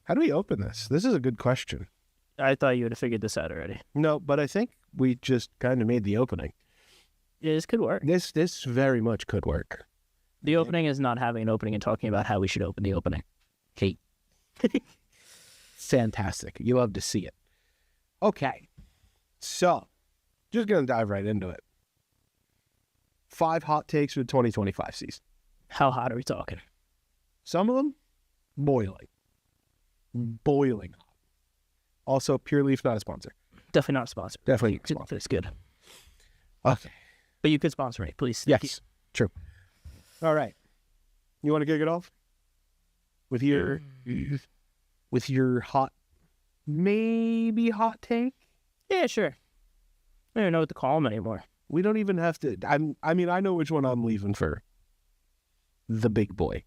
How do we open this? This is a good question. I thought you would have figured this out already. No, but I think we just kind of made the opening. Yeah, this could work. This very much could work. The opening is not having an opening and talking about how we should open the opening. Kate. Fantastic. You love to see it. Okay. So, just going to dive right into it. 5 hot takes for the 2025 season. How hot are we talking? Some of them, boiling. Boiling hot. Also, Pure Leaf, not a sponsor. Definitely not a sponsor. Definitely not a sponsor. It's good. Okay. But you could sponsor me, please. Yes. True. All right. You want to kick it off? With your hot, maybe hot take? Yeah, sure. I don't even know what to call them anymore. We don't even have to. I mean, I know which one I'm leaving for. The big boy.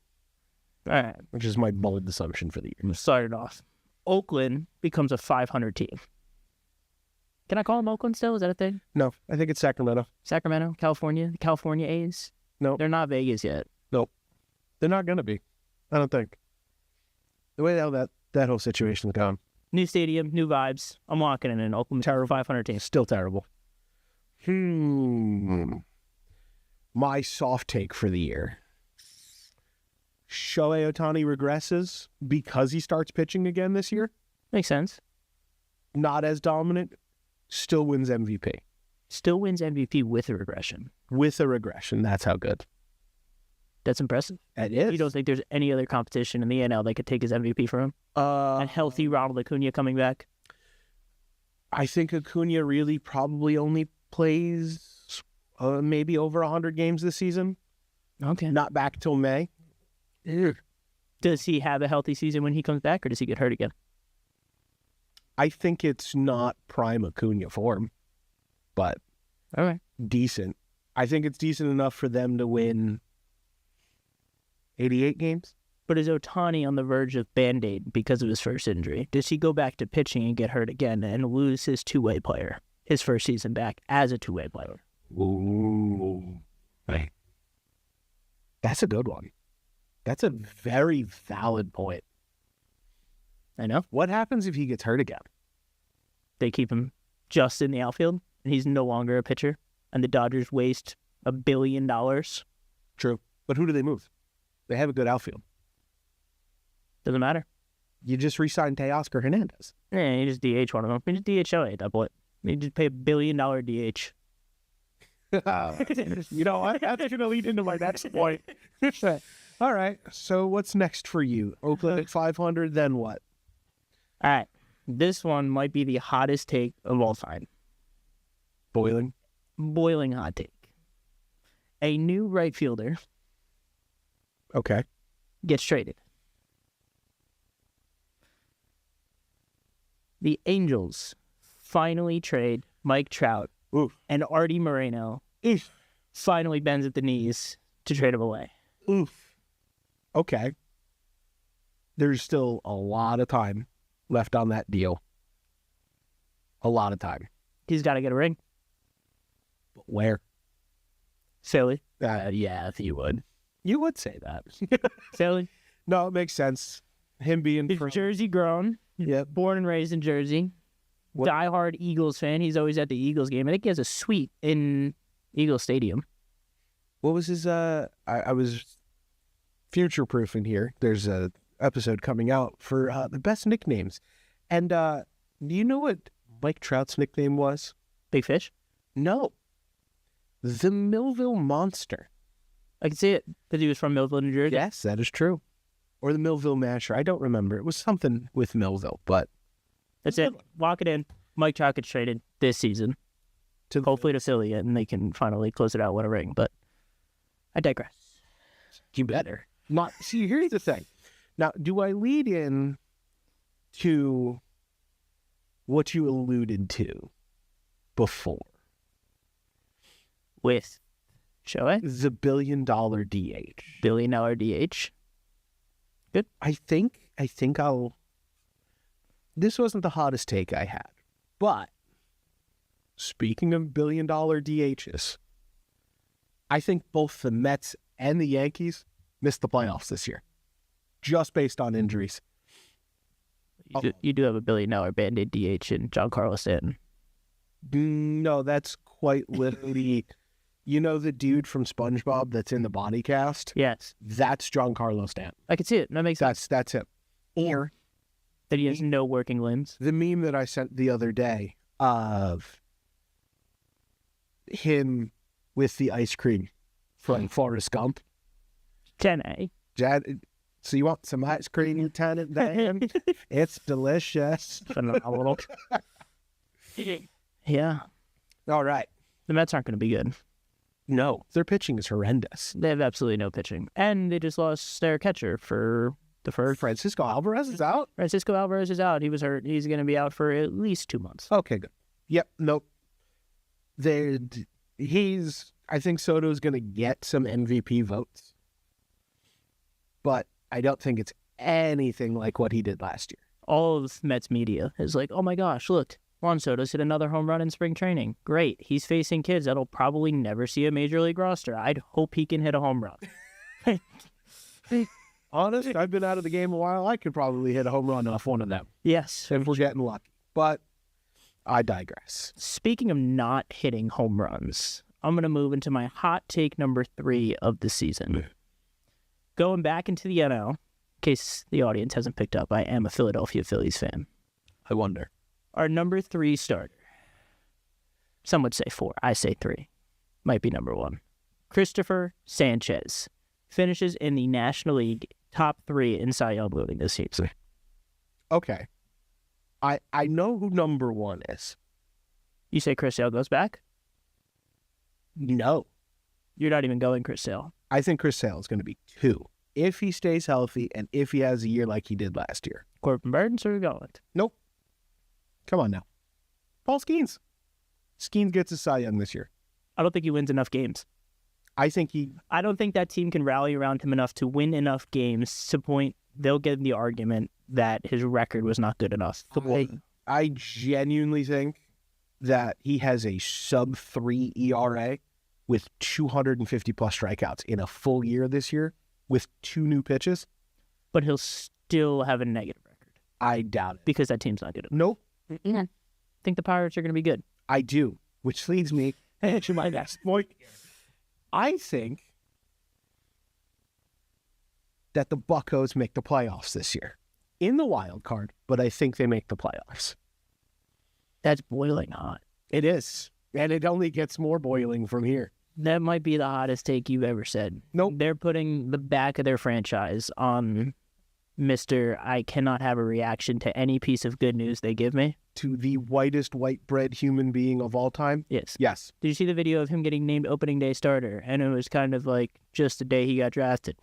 All right. Which is my bold assumption for the year. I'm going to start it off. Oakland becomes a 500 team. Can I call them Oakland still? Is that a thing? No, I think it's Sacramento. Sacramento, California, the California A's? No. They're not Vegas yet. Nope. They're not going to be. I don't think. The way that whole situation's gone. New stadium, new vibes. I'm locking in an Oakland 500 team. Still terrible. My soft take for the year. Shohei Ohtani regresses because he starts pitching again this year. Makes sense. Not as dominant. Still wins MVP. Still wins MVP with a regression. With a regression. That's how good. That's impressive. It is. You don't think there's any other competition in the NL that could take his MVP from him? A healthy Ronald Acuna coming back? I think Acuna really probably only plays maybe over 100 games this season. Okay. Not back till May. Does he have a healthy season when he comes back, or does he get hurt again? I think it's not prime Acuna form, but Okay. decent. I think it's decent enough for them to win 88 games. But is Ohtani on the verge of Band-Aid because of his first injury? Does he go back to pitching and get hurt again and lose his two-way player, his first season back as a two-way player? Ooh. Right. That's a good one. That's a very valid point. I know. What happens if he gets hurt again? They keep him just in the outfield, and he's no longer a pitcher, and the Dodgers waste $1 billion. True. But who do they move? They have a good outfield. Doesn't matter. You just re-signed Teoscar Hernandez. Yeah, you just DH one of them. You just DH Shohei at that point. You just pay $1 billion DH. You know what? That's going to lead into my next point. All right. So what's next for you? Oakland at 500, then what? All right. This one might be the hottest take of all time. Boiling. Boiling hot take. A new right fielder Okay. gets traded. The Angels finally trade Mike Trout, Oof. and Artie Moreno Oof. finally bends at the knees to trade him away. Oof. Okay. There's still a lot of time left on that deal. A lot of time. He's got to get a ring. But where? Philly. Yeah, if you would. You would say that. Philly. No, it makes sense. Him being He's from... Jersey grown. Yeah. Born and raised in Jersey. What- Diehard Eagles fan. He's always at the Eagles game. I think he has a suite in Eagles Stadium. What was his... I was future-proofing here. There's a episode coming out for the best nicknames. And do you know what Mike Trout's nickname was? Big Fish. No. The Millville Monster. I can see it because he was from Millville, New Jersey. Yes, that is true. Or the Millville Masher. I don't remember. It was something with Millville, but... That's it. Lock it in. Mike Trout gets traded this season. Hopefully to Philly, and they can finally close it out with a ring. But I digress. You better. Not. See, here's the thing. Now, do I lead in to what you alluded to before? With Shohei? The $1 billion DH. $1 billion DH. Good. I think I'll... This wasn't the hottest take I had. But, speaking of $1 billion DHs, I think both the Mets and the Yankees missed the playoffs this year. Just based on injuries. You do have $1 billion Band-Aid DH in Giancarlo Stanton. No, that's quite literally, you know the dude from SpongeBob that's in the body cast? Yes. That's Giancarlo Stanton. I can see it. That makes sense. That's him. Or That he has no working limbs. the meme that I sent the other day of him with the ice cream from Forrest Gump. 10A. Jad, so you want some ice cream, Lieutenant Dan? It's delicious. Phenomenal. Yeah. All right. The Mets aren't going to be good. No, their pitching is horrendous. They have absolutely no pitching. And they just lost their catcher for the first. Francisco Alvarez is out? Francisco Alvarez is out. He was hurt. He's going to be out for at least 2 months. Okay, good. Yep, nope. I think Soto's going to get some MVP votes. But I don't think it's anything like what he did last year. All of Mets media is like, oh my gosh, look, Juan Soto's hit another home run in spring training. Great. He's facing kids that'll probably never see a major league roster. I'd hope he can hit a home run. Honest, I've been out of the game a while. I could probably hit a home run off one of them Yes. if we're getting lucky. But I digress. Speaking of not hitting home runs, I'm going to move into my hot take number 3 of the season. Going back into the NL, in case the audience hasn't picked up, I am a Philadelphia Phillies fan. I wonder. Our number 3 starter. Some would say 4. I say 3. Might be number 1. Christopher Sanchez finishes in the National League top 3 in Cy Young voting this season. Okay. I know who number 1 is. You say Chris Sale goes back? No. You're not even going Chris Sale. I think Chris Sale is going to be 2 if he stays healthy and if he has a year like he did last year. Corbin Burns or Gallant? Nope. Come on now. Paul Skeens. Skeens gets a Cy Young this year. I don't think he wins enough games. I think I don't think that team can rally around him enough to win enough games to point they'll get the argument that his record was not good enough. I genuinely think that he has a sub-3 ERA with 250 plus strikeouts in a full year this year with 2 new pitches. But he'll still have a negative record I doubt it. because that team's not good enough. Nope. I think the Pirates are going to be good. I do, which leads me to my next point. I think that the Buccos make the playoffs this year in the wild card, but I think they make the playoffs. That's boiling hot. It is, and it only gets more boiling from here. That might be the hottest take you've ever said. Nope. They're putting the back of their franchise on Mr. I cannot have a reaction to any piece of good news they give me. To the whitest white bread human being of all time? Yes. Yes. Did you see the video of him getting named opening day starter? And it was kind of like just the day he got drafted.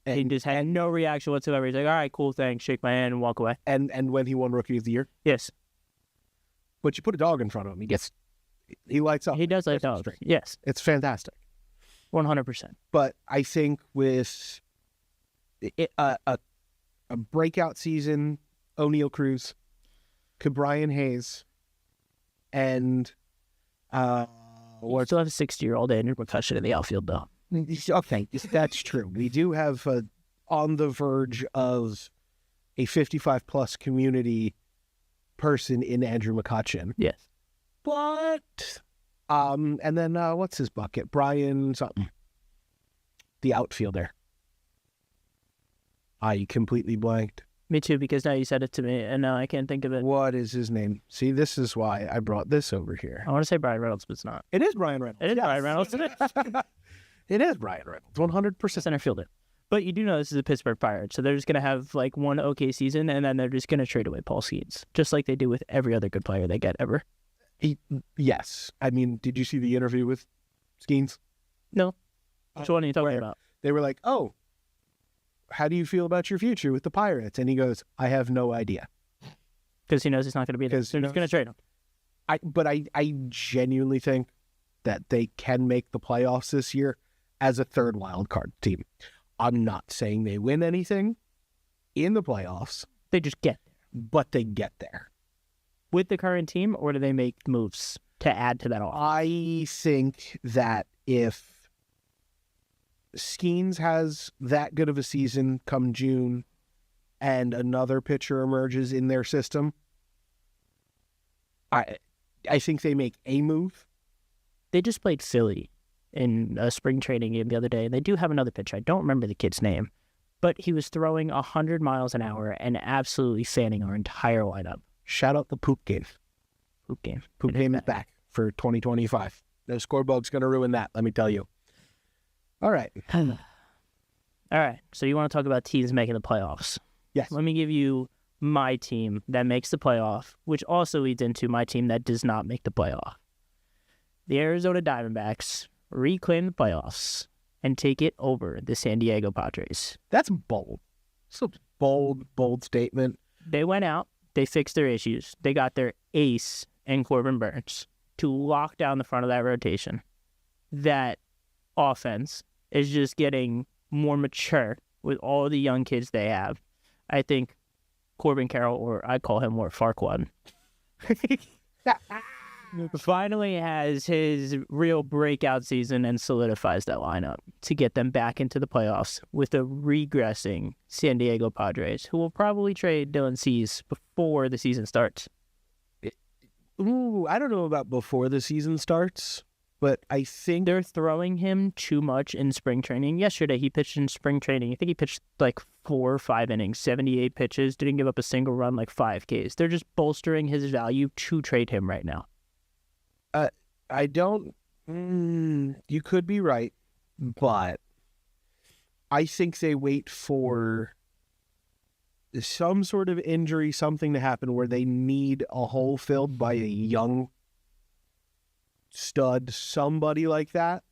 And he just had no reaction whatsoever. He's like, all right, cool, thanks, shake my hand and walk away. And when he won Rookie of the Year? Yes. But you put a dog in front of him, he lights up. He does like Christmas dogs. tree. Yes. It's fantastic. 100%. But I think with a breakout season, O'Neal Cruz, Cabrian Hayes, and We still have a 60-year-old Andrew McCutcheon in the outfield, though. okay, that's true. We do have on the verge of a 55-plus community person in Andrew McCutcheon. Yes. But, and then what's his bucket? Brian something. The outfielder. I completely blanked. Me too, because now you said it to me, and now I can't think of it. What is his name? See, this is why I brought this over here. I want to say Brian Reynolds, but it's not. It is Brian Reynolds. It is Brian Reynolds. It is Brian Reynolds, 100%. Center fielder. But you do know this is a Pittsburgh Pirates, so they're just going to have like one okay season, and then they're just going to trade away Paul Skeens, just like they do with every other good player they get ever. Yes. I mean, did you see the interview with Skeens? No. Which one are you talking about? They were like, oh, how do you feel about your future with the Pirates? And he goes, I have no idea. Because he knows he's not going to be there. So they're just going to trade him. But I genuinely think that they can make the playoffs this year as a third wild card team. I'm not saying they win anything in the playoffs. They just get there. But they get there. With the current team, or do they make moves to add to that offense? I think that if Skeens has that good of a season come June and another pitcher emerges in their system, I think they make a move. They just played Philly in a spring training game the other day, and they do have another pitcher. I don't remember the kid's name, but he was throwing 100 miles an hour and absolutely fanning our entire lineup. Shout out the poop game. Poop game. Poop game is back for 2025. The scoreboard's going to ruin that, let me tell you. All right. All right. So you want to talk about teams making the playoffs? Yes. Let me give you my team that makes the playoff, which also leads into my team that does not make the playoff. The Arizona Diamondbacks reclaim the playoffs and take it over the San Diego Padres. That's bold. It's a bold statement. They went out. They fixed their issues. They got their ace in Corbin Burns to lock down the front of that rotation. That offense is just getting more mature with all the young kids they have. I think Corbin Carroll, or I call him more Farquaad, finally has his real breakout season and solidifies that lineup to get them back into the playoffs with a regressing San Diego Padres, who will probably trade Dylan Cease before the season starts. Ooh, I don't know about before the season starts, but I think They're throwing him too much in spring training. Yesterday, he pitched in spring training. I think he pitched like 4 or 5 innings, 78 pitches, didn't give up a single run, like 5 Ks. They're just bolstering his value to trade him right now. I don't. You could be right, but I think they wait for some sort of injury, something to happen where they need a hole filled by a young stud, somebody like that,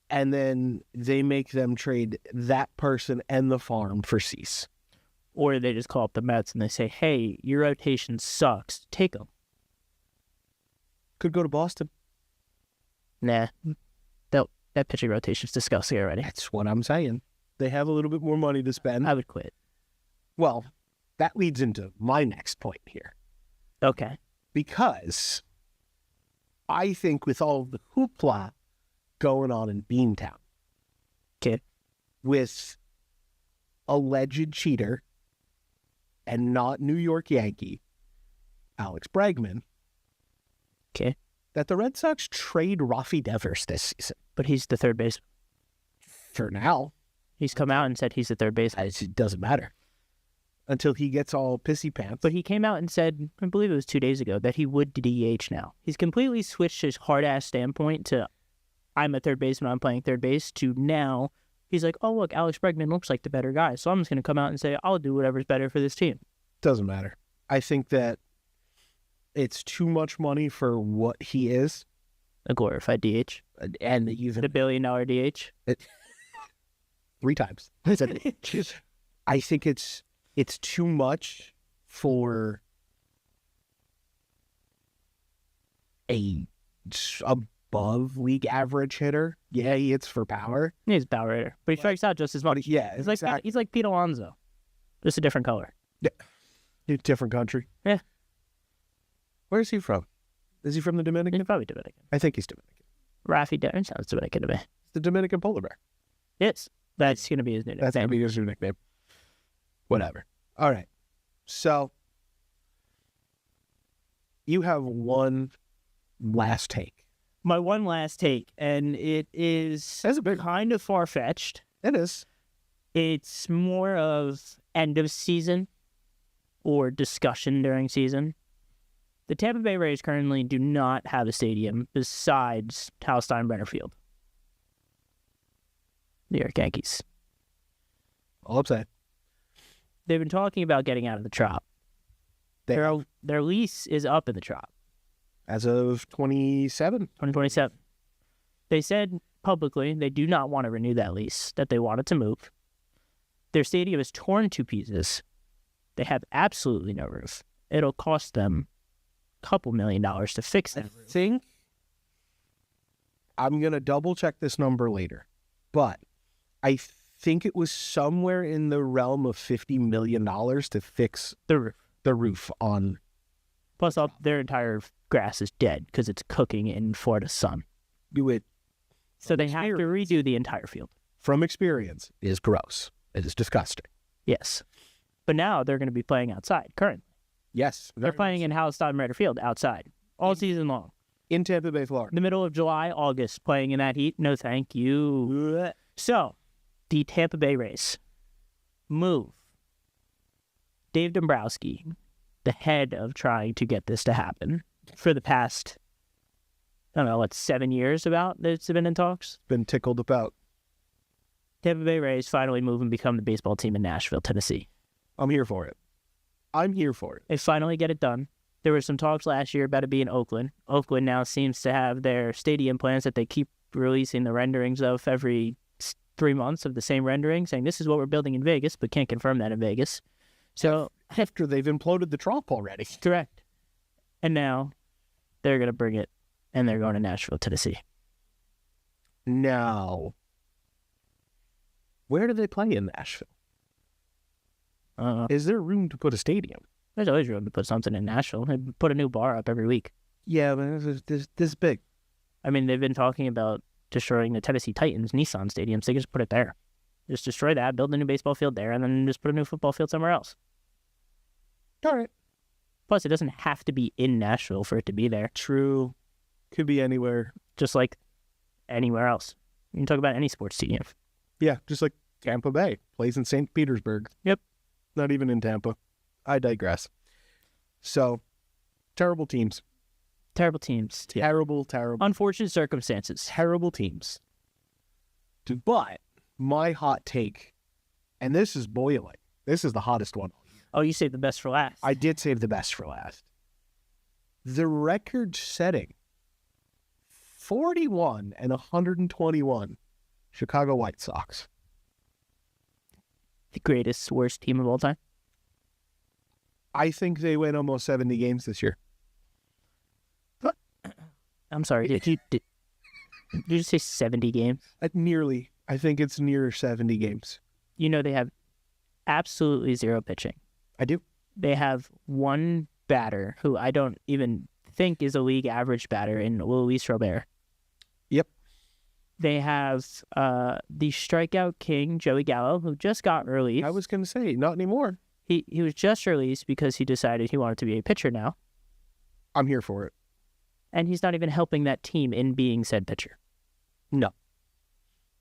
and then they make them trade that person and the farm for Cease. Or they just call up the Mets and they say, hey, your rotation sucks. Take him. Could go to Boston. Nah. That pitching rotation's disgusting already. That's what I'm saying. They have a little bit more money to spend. I would quit. Well, that leads into my next point here. Okay. Because I think with all of the hoopla going on in Beantown, Okay. with alleged cheater and not New York Yankee, Alex Bregman, Okay. that the Red Sox trade Rafi Devers this season. But he's the third baseman. For now, He's come out and said he's the third baseman. it doesn't matter until he gets all pissy pants. But he came out and said, I believe it was 2 days ago, that he would DH now. He's completely switched his hard-ass standpoint to, I'm a third baseman, I'm playing third base, to now, he's like, oh, look, Alex Bregman looks like the better guy, so I'm just going to come out and say, I'll do whatever's better for this team. Doesn't matter. I think that it's too much money for what he is. A glorified DH. And even The $1 billion DH. 3 times. I think it's too much for a above league average hitter. Yeah, he hits for power. He's a power hitter, but he strikes out just as much. Yeah, He's like exactly. he's like Pete Alonso, just a different color. Different country. Yeah. Where is he from? Is he from the Dominican? He's probably Dominican. I think he's Dominican. Rafi Devers sounds Dominican to me. It's the Dominican polar bear. Yes, that's gonna be his new That's going to nickname. be his new nickname. Whatever. All right. So, you have one last take. My one last take, and it is That's a big kind of far-fetched. It is. It's more of end of season or discussion during season. The Tampa Bay Rays currently do not have a stadium besides Hal Steinbrenner Field. New York Yankees. All I'm saying. They've been talking about getting out of the Trop. Their lease is up in the Trop, As of 27. 2027. They said publicly they do not want to renew that lease, that they wanted to move. Their stadium is torn to pieces. They have absolutely no roof. It'll cost them a couple $1 million to fix that roof. think I'm going to double check this number later, but I think it was somewhere in the realm of $50 million to fix The roof. the roof on. Plus, their entire grass is dead because it's cooking in Florida sun. It, So they have to redo the entire field. from experience, is gross. It is disgusting. Yes. But now they're going to be playing outside currently. Yes. They're playing in Halstead Ritter Field outside all season long. in Tampa Bay, Florida. The middle of July, August, playing in that heat. No, thank you. So, the Tampa Bay Rays move Dave Dombrowski, the head of trying to get this to happen for the past, I don't know, 7 years about that it's been in talks. Been tickled about. Tampa Bay Rays finally move and become the baseball team in Nashville, Tennessee. I'm here for it. I'm here for it. They finally get it done. There were some talks last year about it being Oakland. Oakland now seems to have their stadium plans that they keep releasing the renderings of every 3 months of the same rendering, saying this is what we're building in Vegas, but can't confirm that in Vegas. So After they've imploded the Trop already. correct. And now they're going to bring it, and they're going to Nashville, Tennessee. Now, where do they play in Nashville? Is there room to put a stadium? There's always room to put something in Nashville. They put a new bar up every week. Yeah, but this big. I mean, they've been talking about destroying the Tennessee Titans Nissan Stadium, so they can just put it there. Just destroy that, build a new baseball field there, and then just put a new football field somewhere else. All right. Plus, it doesn't have to be in Nashville for it to be there, True. Could be anywhere. just like anywhere else. You can talk about any sports stadium. Yeah, just like Tampa Bay plays in St. Petersburg. Yep. Not even in Tampa. I digress. So, terrible teams. Terrible teams. Terrible, Unfortunate circumstances. terrible teams. But my hot take, and this is boiling. This is the hottest one. Oh, you saved the best for last. I did save the best for last. The record-setting 41 and 121 Chicago White Sox. The greatest, worst team of all time. I think they win almost 70 games this year. I'm sorry. Did you just say 70 games? Nearly. I think it's near 70 games. You know they have absolutely zero pitching. I do. They have one batter who I don't even think is a league average batter in Luis Robert. Yep. They have the strikeout king, Joey Gallo, who just got released. I was going to say, not anymore. He was just released because he decided he wanted to be a pitcher now. I'm here for it. And he's not even helping that team in being said pitcher. No.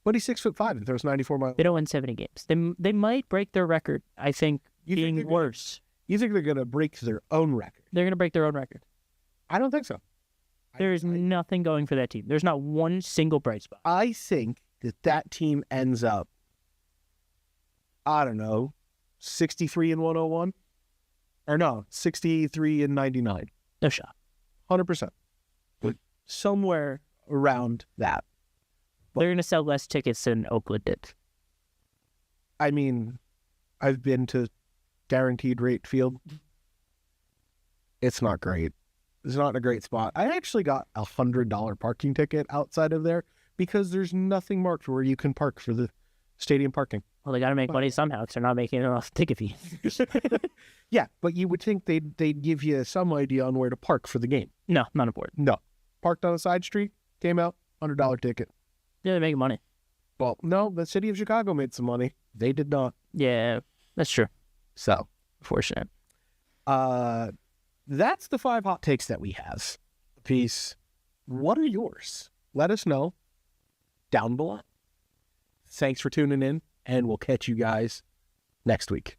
But he's 6'5" and throws 94 miles. They don't win 70 games. They might break their record, I think, being worse. You think they're going to break their own record? They're going to break their own record. I don't think so. There is nothing going for that team. There's not one single bright spot. I think that team ends up, I don't know, 63 and 101? Or no, 63 and 99. No shot. 100%. Somewhere around that. They're going to sell less tickets than Oakland did. I mean, I've been to Guaranteed Rate Field. It's not great. It's not a great spot. I actually got a $100 parking ticket outside of there because there's nothing marked where you can park for the stadium parking. Well, they got to make money somehow because they're not making enough ticket fees. Yeah, but you would think they'd give you some idea on where to park for the game. No, not important. No. Parked on a side street, came out, $100 ticket. Yeah, they're making money. Well, no, the city of Chicago made some money. They did not. Yeah, that's true. So, Fortunate. that's the 5 hot takes that we have. Peace. What are yours? Let us know down below. Thanks for tuning in, and we'll catch you guys next week.